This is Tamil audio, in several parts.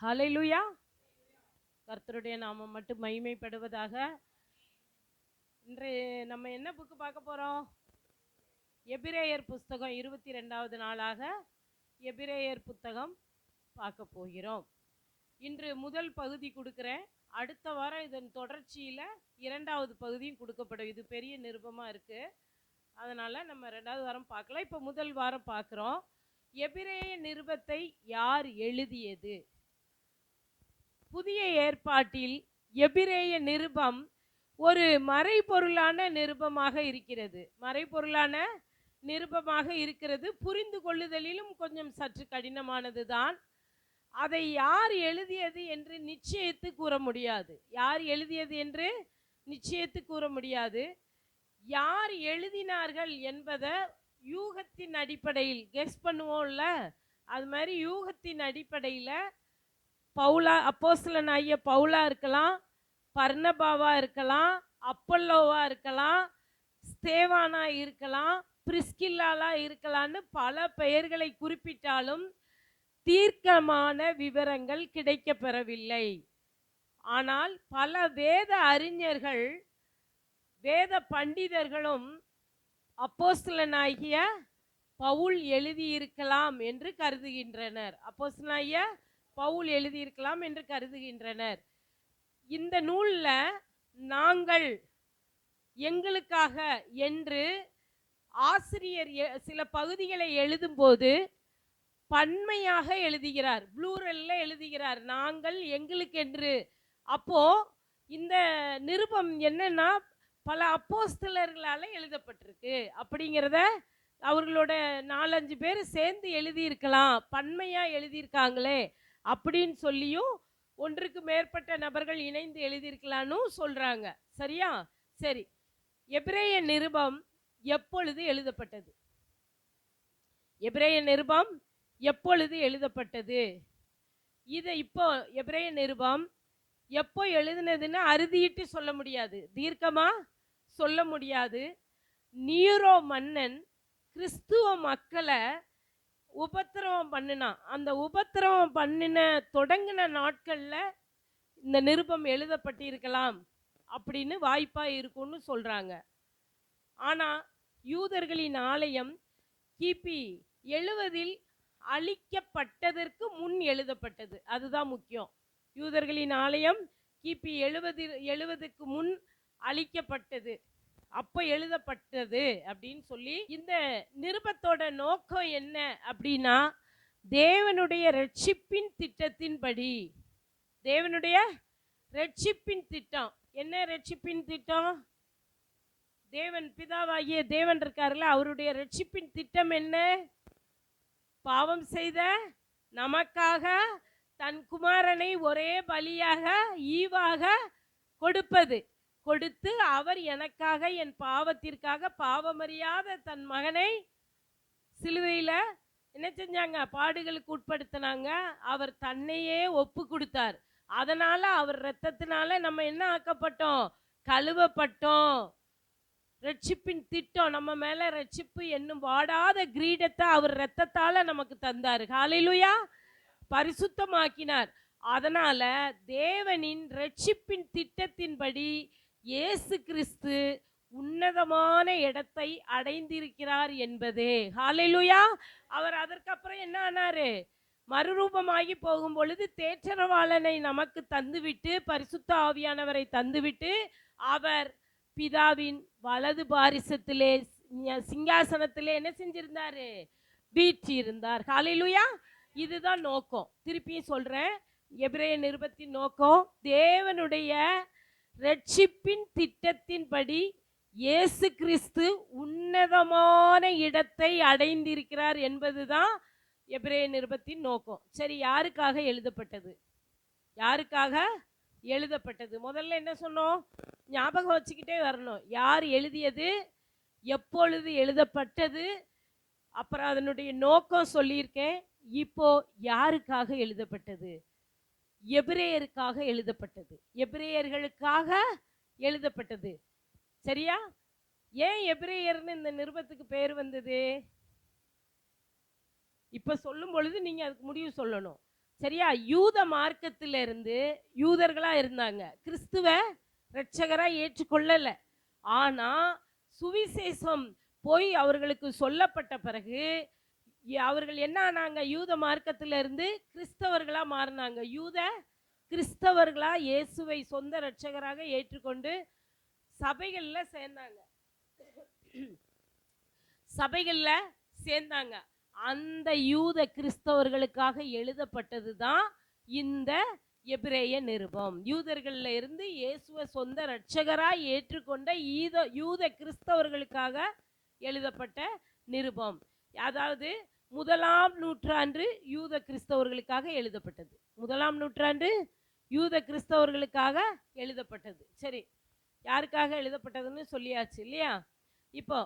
ஹல்லேலூயா. கர்த்தருடைய நாமம் மட்டும் மகிமைப்படுவதாக. இன்று நம்ம என்ன புக்கு பார்க்க போறோம்? எபிரேயர் புஸ்தகம் 22வது நாளாக எபிரேயர் புத்தகம் பார்க்க போகிறோம். இன்று முதல் பகுதி கொடுக்குறேன். அடுத்த வாரம் இதன் தொடர்ச்சியில் இரண்டாவது பகுதியும் கொடுக்கப்படும். இது பெரிய நிருபமாக இருக்குது, அதனால் நம்ம ரெண்டாவது வாரம் பார்க்கலாம். இப்போ முதல் வாரம் பார்க்குறோம். எபிரேய நிருபத்தை யார் எழுதியது? புதிய ஏற்பாட்டில் எபிரேய நிருபம் ஒரு மறைபொருளான நிருபமாக இருக்கிறது. மறைபொருளான நிருபமாக இருக்கிறது. புரிந்து கொள்ளுதலிலும் கொஞ்சம் சற்று கடினமானது தான். அதை யார் எழுதியது என்று நிச்சயித்து கூற முடியாது. யார் எழுதியது என்று நிச்சயித்து கூற முடியாது. யார் எழுதினார்கள் என்பதை யூகத்தின் அடிப்படையில் கெஸ் பண்ணுவோம்ல, அது மாதிரி யூகத்தின் அடிப்படையில் பவுலா, அப்போஸ்தலனாகிய பவுலா இருக்கலாம், பர்னபாவா இருக்கலாம், அப்பல்லோவா இருக்கலாம், ஸ்தேவானா இருக்கலாம், பிரிஸ்கில்லாலா இருக்கலான்னு பல பெயர்களை குறிப்பிட்டாலும் தீர்க்கமான விவரங்கள் கிடைக்கப்பெறவில்லை. ஆனால் பல வேத அறிஞர்கள், வேத பண்டிதர்களும் அப்போஸ்தலனாகிய பவுல் எழுதியிருக்கலாம் என்று கருதுகின்றனர். அப்போஸ்தலனாகிய பவுல் எழுதியிருக்கலாம் என்று கருதுகின்றனர். இந்த நூலில் நாங்கள், எங்களுக்காக என்று ஆசிரியர் சில பகுதிகளை எழுதும்போது பன்மையாக எழுதுகிறார், ப்ளூரல்ல எழுதுகிறார், நாங்கள், எங்களுக்கு என்று. அப்போ இந்த நிருபம் என்னன்னா பல அப்போஸ்தலர்களால் எழுதப்பட்டிருக்கு அப்படிங்கிறத அவர்களோட 4-5 பேர் சேர்ந்து எழுதியிருக்கலாம், பன்மையாக எழுதியிருக்காங்களே அப்படின்னு சொல்லியும் ஒன்றுக்கு மேற்பட்ட நபர்கள் இணைந்து எழுதியிருக்கலான்னு சொல்றாங்க. சரியா? சரி, எபிரேய நிருபம் எப்பொழுது எழுதப்பட்டது? எபிரேய நிருபம் எப்பொழுது எழுதப்பட்டது? இதை இப்போ எபிரேய நிருபம் எப்போ எழுதினதுன்னு அறுதியிட்டு சொல்ல முடியாது, தீர்க்கமா சொல்ல முடியாது. நீரோ மன்னன் கிறிஸ்துவ மக்களை உபத்திரவம் பண்ணினான். அந்த உபத்திரவம் பண்ணின தொடங்கின நாட்களில் இந்த நிருபம் எழுதப்பட்டு இருக்கலாம் அப்படின்னு வாய்ப்பாக இருக்கும்னு சொல்கிறாங்க. ஆனால் யூதர்களின் ஆலயம் கிபி 70 அழிக்கப்பட்டதற்கு முன் எழுதப்பட்டது. அதுதான் முக்கியம். யூதர்களின் ஆலயம் கிபி 70க்கு முன் அழிக்கப்பட்டது, அப்போ எழுதப்பட்டது அப்படின்னு சொல்லி. இந்த நிருபத்தோட நோக்கம் என்ன அப்படின்னா, தேவனுடைய ரட்சிப்பின் திட்டத்தின்படி, தேவனுடைய ரட்சிப்பின் திட்டம் என்ன? ரட்சிப்பின் திட்டம், தேவன் பிதாவாகிய தேவன் இருக்காருல்ல, அவருடைய ரட்சிப்பின் திட்டம் என்ன? பாவம் செய்த நமக்காக தன் குமாரனை ஒரே பலியாக, ஈவாக கொடுப்பது, கொடுத்து அவர் எனக்காக, என் பாவத்திற்காக பாவமறியாத தன் மகனை சிலுவையில் என்ன செஞ்சாங்க? பாடுகளுக்கு உட்படுத்தினாங்க. அவர் தன்னையே ஒப்பு கொடுத்தார். அதனால அவர் இரத்தத்தினால நம்ம என்ன ஆக்கப்பட்டோம்? கழுவப்பட்டோம். ரட்சிப்பின் திட்டம், நம்ம மேல ரட்சிப்பு என்னும் வாடாத கிரீடத்தை அவர் இரத்தத்தால நமக்கு தந்தார். ஹல்லேலூயா. பரிசுத்தமாக்கினார். அதனால தேவனின் ரட்சிப்பின் திட்டத்தின்படி இயேசு கிறிஸ்து உன்னதமான இடத்தை அடைந்திருக்கிறார் என்பதே. ஹல்லேலூயா. அவர் அதற்கப்புறம் என்ன ஆனாரு? மறுரூபமாகி போகும் பொழுது தேற்றரவாளனை நமக்கு தந்துவிட்டு, பரிசுத்த ஆவியானவரை தந்துவிட்டு, அவர் பிதாவின் வலது பாரிசத்திலே, சிங்காசனத்திலே என்ன செஞ்சிருந்தாரு? வீற்றிருந்தார். ஹல்லேலூயா. இதுதான் நோக்கம். திருப்பியும் சொல்றேன், எபிரேய நிருபத்தின் நோக்கம் தேவனுடைய ரட்சிப்பின் திட்டத்தின்படி இயேசு கிறிஸ்து உன்னதமான இடத்தை அடைந்திருக்கிறார் என்பதுதான் எபிரேய நிருபத்தின் நோக்கம். சரி, யாருக்காக எழுதப்பட்டது? யாருக்காக எழுதப்பட்டது? முதல்ல என்ன சொன்னோம்? ஞாபகம் வச்சுக்கிட்டே வரணும். யார் எழுதியது, எப்பொழுது எழுதப்பட்டது, அப்புறம் அதனுடைய நோக்கம் சொல்லியிருக்கேன். இப்போ யாருக்காக எழுதப்பட்டது? எபிரேயருக்காக எழுதப்பட்டது, எபிரேயர்களுக்காக எழுதப்பட்டது. சரியா? ஏன் எபிரேயர்னு இந்த நிருபத்துக்கு பேர் வந்தது? இப்ப சொல்லும் பொழுது நீங்க அதுக்கு முடிவு சொல்லணும். சரியா? யூத மார்க்கத்திலிருந்து யூதர்களா இருந்தாங்க. கிறிஸ்துவ இரட்சகரா ஏற்றுக்கொள்ளல. ஆனா சுவிசேஷம் போய் அவர்களுக்கு சொல்லப்பட்ட பிறகு அவர்கள் என்ன ஆனாங்க? யூத மார்க்கத்திலிருந்து கிறிஸ்தவர்களா மாறினாங்க. யூத கிறிஸ்தவர்களா இயேசுவை சொந்த இரட்சகராக ஏற்றுக்கொண்டு சபைகள்ல சேர்ந்தாங்க. சபைகள்ல சேர்ந்தாங்க. அந்த யூத கிறிஸ்தவர்களுக்காக எழுதப்பட்டது தான் இந்த எபிரேய நிருபம். யூதர்கள்ல இருந்து இயேசுவை சொந்த இரட்சகராய் ஏற்றுக்கொண்ட யூத கிறிஸ்தவர்களுக்காக எழுதப்பட்ட நிருபம். அதாவது முதலாம் நூற்றாண்டு யூத கிறிஸ்தவர்களுக்காக எழுதப்பட்டது. முதலாம் நூற்றாண்டு யூத கிறிஸ்தவர்களுக்காக எழுதப்பட்டது. சரி, யாருக்காக எழுதப்பட்டதுன்னு சொல்லியாச்சு இல்லையா? இப்போ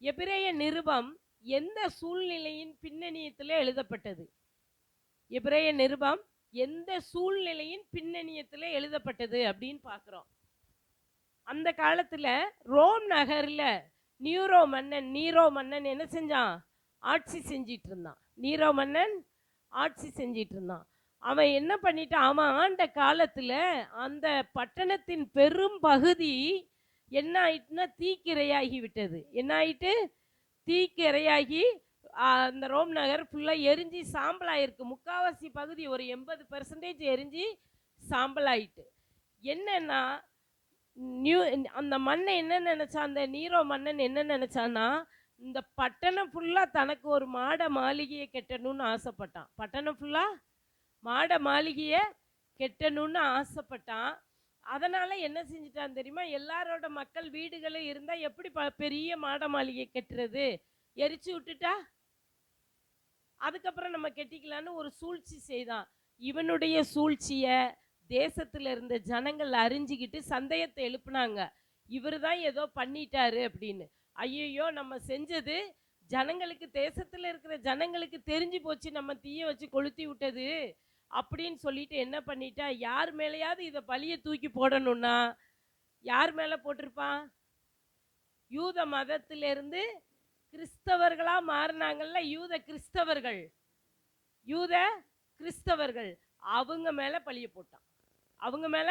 எபிரேய நிருபம் எந்த சூழ்நிலையின் பின்னணியத்தில் எழுதப்பட்டது? எபிரேய நிருபம் எந்த சூழ்நிலையின் பின்னணியத்தில் எழுதப்பட்டது அப்படின்னு பார்க்குறோம். அந்த காலத்தில் ரோம் நகரில் நீரோ மன்னன் என்ன செஞ்சான்? ஆட்சி செஞ்சிட்டு இருந்தான். நீரோ மன்னன் ஆட்சி செஞ்சிட்டு இருந்தான். அவன் என்ன பண்ணிட்டான்? அவன் ஆண்ட காலத்தில் அந்த பட்டணத்தின் பெரும் பகுதி என்ன ஆயிட்டுன்னா தீக்கிரையாகி விட்டது. என்ன ஆயிட்டு? தீக்கிரையாகி அந்த ரோம் நகர் ஃபுல்லாக எரிஞ்சு சாம்பலாயிருக்கு. முக்காவாசி பகுதி ஒரு 80% எரிஞ்சு சாம்பலாயிட்டு. என்னன்னா அந்த மன்னன் என்ன நினைச்சான்? அந்த நீரோ மன்னன் என்ன நினைச்சான்னா, இந்த பட்டணம் ஃபுல்லாக தனக்கு ஒரு மாட மாளிகையை கட்டணும்னு ஆசைப்பட்டான். பட்டணம் ஃபுல்லாக மாட மாளிகையை கெட்டணும்னு ஆசைப்பட்டான். அதனால என்ன செஞ்சிட்டான் தெரியுமா? எல்லாரோட மக்கள் வீடுகளும் இருந்தால் எப்படி பெரிய மாட மாளிகை கட்டுறது? எரிச்சு விட்டுட்டா அதுக்கப்புறம் நம்ம கெட்டிக்கலான்னு ஒரு சூழ்ச்சி செய்தான். இவனுடைய சூழ்ச்சியை தேசத்தில் இருந்த ஜனங்கள் அறிஞ்சிக்கிட்டு சந்தேகத்தை எழுப்புனாங்க. இவர் தான் ஏதோ பண்ணிட்டாரு அப்படின்னு. ஐயோ, நம்ம செஞ்சது ஜனங்களுக்கு, தேசத்தில் இருக்கிற ஜனங்களுக்கு தெரிஞ்சு போச்சு, நம்ம தீய வச்சு கொளுத்தி விட்டது அப்படின்னு சொல்லிட்டு என்ன பண்ணிட்டா, யார் மேலேயாவது இதை பழியை தூக்கி போடணும்னா யார் மேலே போட்டிருப்பான்? யூத மதத்திலிருந்து கிறிஸ்தவர்களா மாறினாங்கல்ல, யூத கிறிஸ்தவர்கள் அவங்க மேல பழிய போட்டான். அவங்க மேல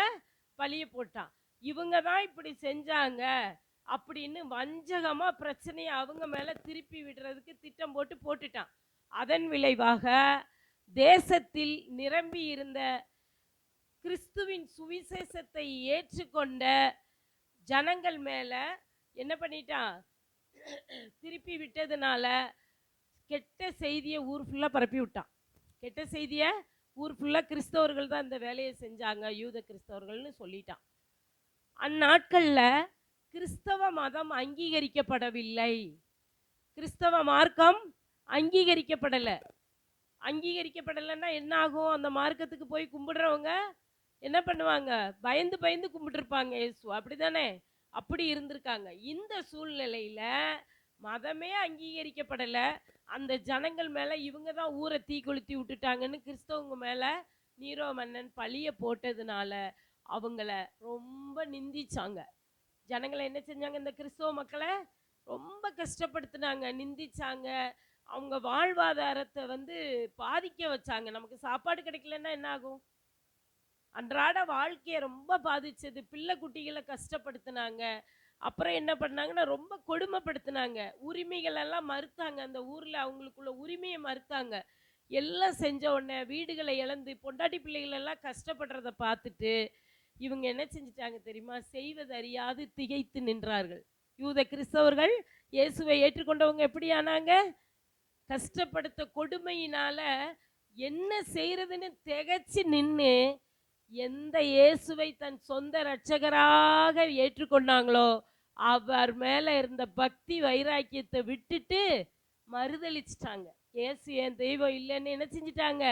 பழிய போட்டான். இவங்க தான் இப்படி செஞ்சாங்க அப்படின்னு வஞ்சகமா பிரச்சனையை அவங்க மேல திருப்பி விடுறதுக்கு திட்டம் போட்டுட்டான். அதன் விளைவாக தேசத்தில் நிரம்பி இருந்த கிறிஸ்துவின் சுவிசேஷத்தை ஏற்றுக்கொண்ட ஜனங்கள் மேல என்ன பண்ணிட்டான்? திருப்பி விட்டதுனால கெட்ட செய்தியை ஊர் ஃபுல்லாக பரப்பி விட்டான். கெட்ட செய்தியை ஊர் ஃபுல்லாக கிறிஸ்தவர்கள் தான் இந்த வேலையை செஞ்சாங்க, யூத கிறிஸ்தவர்கள்னு சொல்லிட்டான். அந்நாட்களில் கிறிஸ்தவ மதம் அங்கீகரிக்கப்படவில்லை. கிறிஸ்தவ மார்க்கம் அங்கீகரிக்கப்படலைன்னா என்ன ஆகும்? அந்த மார்க்கத்துக்கு போய் கும்பிடுறவங்க என்ன பண்ணுவாங்க? பயந்து பயந்து கும்பிட்டுருப்பாங்க இயேசு. அப்படி தானே? அப்படி இருந்திருக்காங்க. இந்த சூழ்நிலையில் மதமே அங்கீகரிக்கப்படலை, அந்த ஜனங்கள் மேலே இவங்க தான் ஊரை தீ கொளுத்தி விட்டுட்டாங்கன்னு கிறிஸ்தவங்க மேலே நீரோ மன்னன் பழிய போட்டதுனால அவங்கள ரொம்ப நிந்திச்சாங்க. ஜனங்களை என்ன செஞ்சாங்க? இந்த கிறிஸ்தவ மக்களை ரொம்ப கஷ்டப்படுத்தினாங்க, நிந்திச்சாங்க. அவங்க வாழ்வாதாரத்தை பாதிக்க வச்சாங்க. நமக்கு சாப்பாடு கிடைக்கலன்னா என்ன ஆகும்? அன்றாட வாழ்க்கையை ரொம்ப பாதிச்சது. பிள்ளை குட்டிகளை கஷ்டப்படுத்தினாங்க. அப்புறம் என்ன பண்ணாங்கன்னா ரொம்ப கொடுமைப்படுத்தினாங்க. உரிமைகள் எல்லாம் மறுத்தாங்க. அந்த ஊரில் அவங்களுக்குள்ள உரிமையை மறுத்தாங்க. எல்லாம் செஞ்ச உடனே வீடுகளை இழந்து பொண்டாட்டி பிள்ளைகள் எல்லாம் கஷ்டப்படுறத பார்த்துட்டு இவங்க என்ன செஞ்சிட்டாங்க தெரியுமா? செய்வதறியாது திகைத்து நின்றார்கள். யூத கிறிஸ்தவர்கள் இயேசுவை ஏற்றுக்கொண்டவங்க எப்படி ஆனாங்க? கஷ்டப்படுத்த கொடுமையினால என்ன செய்யறதுன்னு திகைச்சு நின்று எந்த இயேசுவை தன் சொந்த இரட்சகராக ஏற்றுக்கொண்டாங்களோ அவர் மேல இருந்த பக்தி வைராக்கியத்தை விட்டுட்டு மறுதளிச்சிட்டாங்க. இயேசு என் தெய்வம் இல்லைன்னு என்ன செஞ்சிட்டாங்க?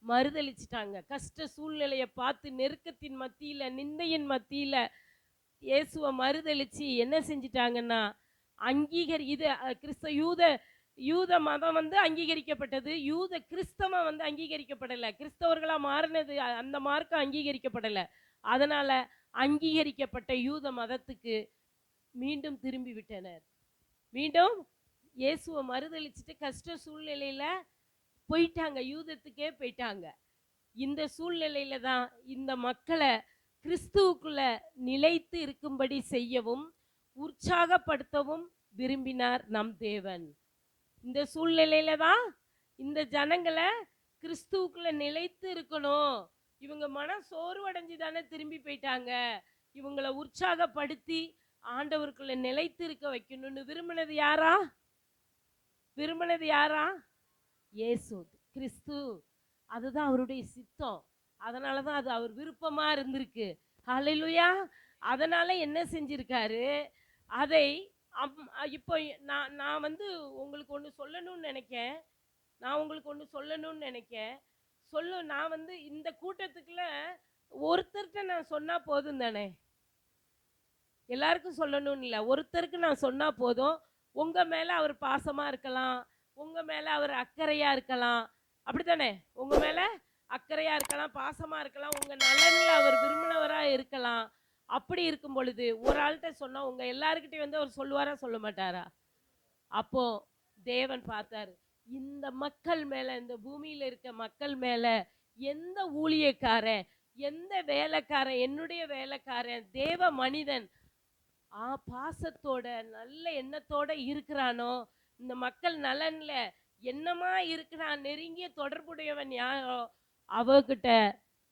மறுதளிச்சிட்டாங்க. கஷ்ட சூழ்நிலையை பார்த்து நெருக்கத்தின் மத்தியில், நிந்தையின் மத்தியில் இயேசுவை மறுதளிச்சு என்ன செஞ்சிட்டாங்கன்னா யூத மதம் அங்கீகரிக்கப்பட்டது, யூத கிறிஸ்தவம் அங்கீகரிக்கப்படலை. கிறிஸ்தவர்களாக மாறினது அந்த மார்க்கம் அங்கீகரிக்கப்படலை. அதனால அங்கீகரிக்கப்பட்ட யூத மதத்துக்கு மீண்டும் திரும்பி விட்டனர். மீண்டும் இயேசுவை மறுதளிச்சுட்டு கஷ்ட சூழ்நிலையில போயிட்டாங்க, யூதத்துக்கே போயிட்டாங்க. இந்த சூழ்நிலையில தான் இந்த மக்களை கிறிஸ்துவுக்குள்ள நிலைத்து இருக்கும்படி செய்யவும் உற்சாகப்படுத்தவும் விரும்பினார் நம் தேவன். இந்த சூழ்நிலையில தான் இந்த ஜனங்களை கிறிஸ்துவுக்குள்ள நிலைத்து இருக்கணும். இவங்க மன சோர்வடைஞ்சு தானே திரும்பி போயிட்டாங்க. இவங்களை உற்சாகப்படுத்தி ஆண்டவருக்குள்ள நிலைத்து இருக்க வைக்கணும்னு விரும்பினது யாரா? விரும்பினது யாரா? இயேசு கிறிஸ்து. அதுதான் அவருடைய சித்தம். அதனால தான் அது அவர் விருப்பமா இருந்திருக்கு. ஹல்லேலூயா. அதனால என்ன செஞ்சிருக்காரு, அதை இப்போ நான் வந்து உங்களுக்கு ஒன்று சொல்லணும்னு நினைக்கேன். நான் வந்து இந்த கூட்டத்துக்குள்ள ஒருத்தர்கிட்ட நான் சொன்னா போதும் தானே, எல்லாருக்கும் சொல்லணும்னு இல்லை, ஒருத்தருக்கு நான் சொன்னா போதும். உங்க மேல அவர் பாசமா இருக்கலாம், உங்க மேல அவர் அக்கறையா இருக்கலாம், அப்படித்தானே? உங்க மேல அக்கறையா இருக்கலாம், பாசமா இருக்கலாம், உங்க நலன்ல அவர் விரும்பினவரா இருக்கலாம். அப்படி இருக்கும் பொழுது ஒரு ஆள்கிட்ட சொன்னா உங்க எல்லாருக்கிட்டையும் வந்து அவர் சொல்லுவாரா சொல்ல மாட்டாரா? அப்போ தேவன் பார்த்தாரு, இந்த மக்கள் மேல, இந்த பூமியில இருக்க மக்கள் மேல எந்த ஊழியக்காரன், எந்த வேலைக்காரன், என்னுடைய வேலைக்காரன், தேவ மனிதன் பாசத்தோட நல்ல எண்ணத்தோட இருக்கிறானோ, இந்த மக்கள் நலன்ல என்னமா இருக்கிறான், நெருங்கிய தொடர்புடையவன் யாரோ அவகிட்ட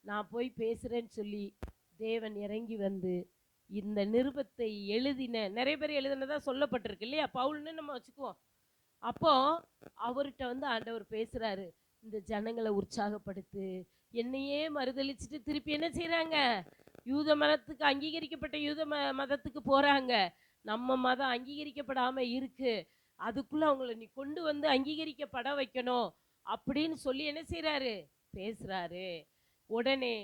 நான் போய் பேசுறேன்னு சொல்லி தேவன் இறங்கி வந்து இந்த நிருபத்தை எழுதின, நிறைய பேர் எழுதினதா சொல்லப்பட்டிருக்கு இல்லையா, பவுல்னு நம்ம வச்சுக்குவோம். அப்போ அவர்கிட்ட வந்து ஆண்டவர் பேசுறாரு, இந்த ஜனங்களை உற்சாகப்படுத்து. என்னையே மறுதளிச்சுட்டு திருப்பி என்ன செய்யறாங்க, யூத மதத்துக்கு அங்கீகரிக்கப்பட்ட யூத மதத்துக்கு போறாங்க. நம்ம மதம் அங்கீகரிக்கப்படாம இருக்கு, அதுக்குள்ள அவங்கள நீ கொண்டு வந்து அங்கீகரிக்கப்பட வைக்கணும் அப்படின்னு சொல்லி என்ன செய்யறாரு, பேசுறாரு. உடனே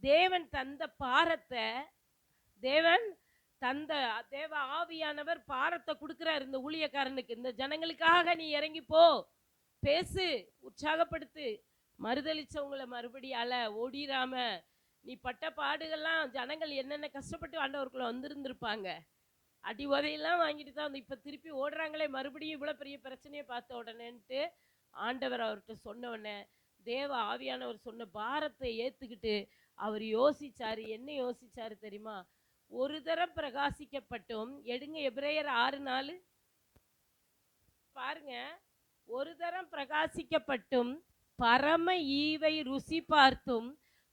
தேவன் தந்த பாரத்தை, தேவ ஆவியானவர் பாரத்தை கொடுக்கிறார் இந்த ஊழியக்காரனுக்கு. இந்த ஜனங்களுக்காக நீ இறங்கி போ, பேசு, உற்சாகப்படுத்து. மறுதளிச்சவங்களை மறுபடியும் அல ஓடிராம. நீ பட்ட பாடுகள்லாம் ஜனங்கள் என்னென்ன கஷ்டப்பட்டு ஆண்டவருக்குள்ள வந்திருந்திருப்பாங்க. அடி உதையெல்லாம் வாங்கிட்டு தான் இப்போ திருப்பி ஓடுறாங்களே, மறுபடியும் இவ்வளோ பெரிய பிரச்சனையை பார்த்த உடனேன்ட்டு ஆண்டவர் அவர்கிட்ட சொன்ன உடனே தேவ ஆவியானவர் சொன்ன பாரத்தை ஏற்றுக்கிட்டு அவர் யோசிச்சாரு. என்ன யோசிச்சாரு தெரியுமா? ஒரு தரம் பிரகாசிக்கப்பட்டும், எடுங்க எபிரேயர் 6:4 பாருங்க. ஒரு தரம் பிரகாசிக்கப்பட்டும், பரம ஈவை ருசி பார்த்தும்,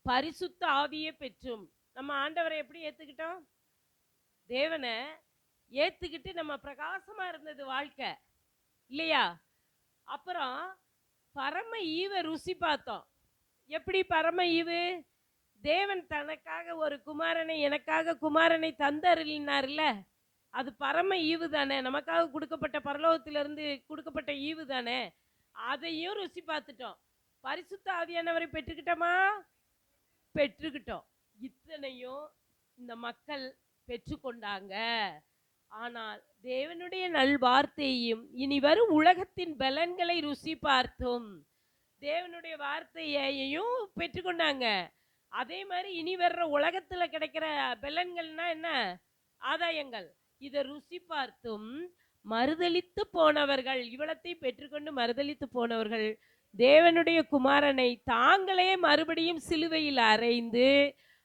பரிசுத்த ஆவியை பெற்றும். நம்ம ஆண்டவரை எப்படி ஏத்துக்கிட்டோம்? தேவனை ஏத்துக்கிட்டு நம்ம பிரகாசமா இருந்தது வாழ்க்கை இல்லையா? அப்புறம் பரம ஈவை ருசி பார்த்தோம். எப்படி பரம ஈவு? தேவன் தனக்காக ஒரு குமாரனை, எனக்காக குமாரனை தந்தருளினார்ல, அது பரம ஈவு தானே, நமக்காக கொடுக்கப்பட்ட பரலோகத்திலிருந்து கொடுக்கப்பட்ட ஈவு தானே. அதையும் ருசி பார்த்துட்டோம். பரிசுத்த ஆவியானவரை பெற்றுக்கிட்டோமா? பெற்றுக்கிட்டோம். இத்தனையும் இந்த மக்கள் பெற்றுக்கொண்டாங்க. ஆனால் தேவனுடைய நல்வார்த்தையையும் இனி வரும் உலகத்தின் பலன்களை ருசி பார்த்தும், தேவனுடைய வார்த்தையையும் பெற்றுக்கொண்டாங்க. அதே மாதிரி இனி வர்ற உலகத்துல கிடைக்கிற பலன்கள்னா என்ன, ஆதாயங்கள், இதை ருசி பார்த்தும் மறுதலித்து போனவர்கள், இவ்வளத்தை பெற்றுக்கொண்டு மறுதலித்து போனவர்கள் தேவனுடைய குமாரனை தாங்களே மறுபடியும் சிலுவையில் அறைந்து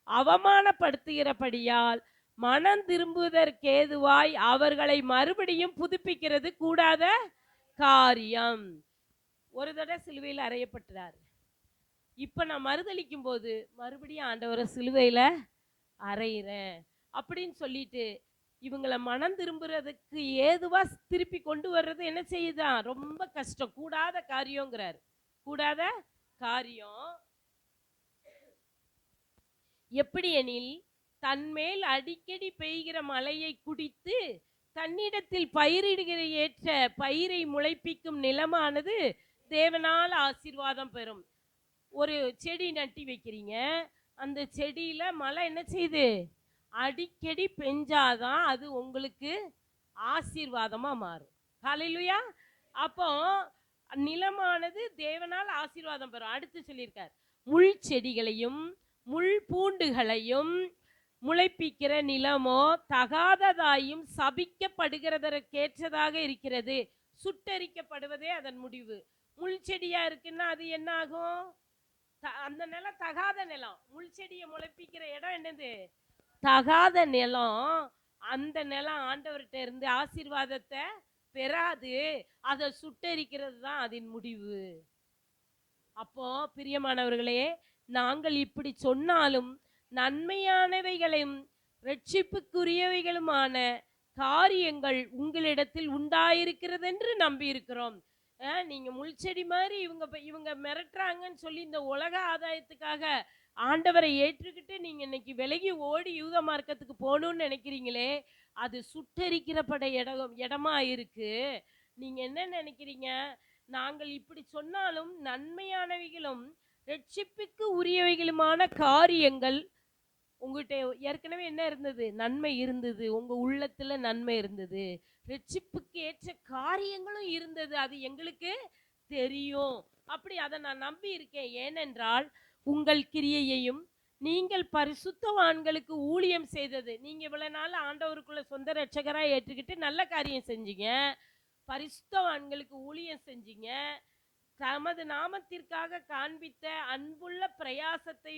அவமானப்படுத்துகிறபடியால் மனம் திரும்புவதற்கேதுவாய் அவர்களை மறுபடியும் புதுப்பிக்கிறது கூடாத காரியம். ஒரு தடவை சிலுவையில் அறையப்பட்டார். இப்ப நான் மறுதளிக்கும் போது மறுபடியும் ஆண்டவரை சிலுவையில அறையிறேன் அப்படின்னு சொல்லிட்டு இவங்களை மனம் திரும்புறதுக்கு ஏதுவா திருப்பி கொண்டு வர்றது என்ன செய்யுதான், ரொம்ப கஷ்டம், கூடாத காரியங்கிறார். கூடாத காரியம் எப்படி எனில், தன்மேல் அடிக்கடி பெய்கிற மழையை குடித்து தன்னிடத்தில் பயிரிடுகிற ஏற்ற பயிரை முளைப்பிக்கும் நிலமானது தேவனால் ஆசீர்வாதம் பெறும். ஒரு செடி நட்டி வைக்கிறீங்க, அந்த செடியில மழை என்ன செய்யுது, அடிக்கடி பெஞ்சாதான் அது உங்களுக்கு ஆசீர்வாதமா மாறும். ஹல்லேலூயா. அப்போ நிலமானது தேவனால் ஆசீர்வாதம் பெறும். அடுத்து சொல்லியிருக்கார், முள் செடிகளையும் முள் பூண்டுகளையும் முளைப்பிக்கிற நிலமோ தகாததாயும் சபிக்கப்படுகிறதற்கேற்றதாக இருக்கிறது, சுட்டரிக்கப்படுவதே அதன் முடிவு. முள் செடியா இருக்குன்னா அது என்ன ஆகும்? அந்த நிலம் தகாத நிலம். முள் செடியை முளைப்பிக்கிற இடம் என்னது? தகாத நிலம். அந்த நிலம் ஆண்டவர்கிட்ட இருந்து ஆசீர்வாதத்தை பெறாது. அதை சுட்டரிக்கிறது தான் அதன் முடிவு. அப்போ பிரியமானவர்களே, நாங்கள் இப்படி சொன்னாலும் நன்மையானவைகளையும் ரட்சிப்புக்குரியவைகளுமான காரியங்கள் உங்களிடத்தில் உண்டாயிருக்கிறது என்று நம்பி இருக்கிறோம். நீங்க முள்செடி மாதிரி இவங்க மிரட்டுறாங்கன்னு சொல்லி இந்த உலக ஆதாயத்துக்காக ஆண்டவரை ஏற்றுக்கிட்டு நீங்க இன்னைக்கு விலகி ஓடி யூத மார்க்கத்துக்கு போகணும்னு நினைக்கிறீங்களே, அது சுட்டரிக்கிறப்பட இடமா இருக்கு. நீங்க என்ன நினைக்கிறீங்க? நாங்கள் இப்படி சொன்னாலும் நன்மையானவைகளும் ரட்சிப்புக்கு உரியவைகளுமான காரியங்கள் உங்கள்கிட்ட ஏற்கனவே என்ன இருந்தது? நன்மை இருந்தது. உங்க உள்ளத்துல நன்மை இருந்தது. ரட்சிப்புக்கு ஏற்ற காரியங்களும் இருந்தது. அது எங்களுக்கு தெரியும். அப்படி அதை நான் நம்பி இருக்கேன். ஏனென்றால் உங்கள் கிரியையையும் நீங்கள் பரிசுத்தவான்களுக்கு ஊழியம் செய்தது. நீங்க இவ்வளவு நாள் ஆண்டவருக்குள்ள சொந்த ரட்சகரா ஏற்றுக்கிட்டு நல்ல காரியம் செஞ்சீங்க. பரிசுத்தவான்களுக்கு ஊழியம் செஞ்சீங்க. தமது நாமத்திற்காக காண்பித்த அன்புள்ள பிரயாசத்தை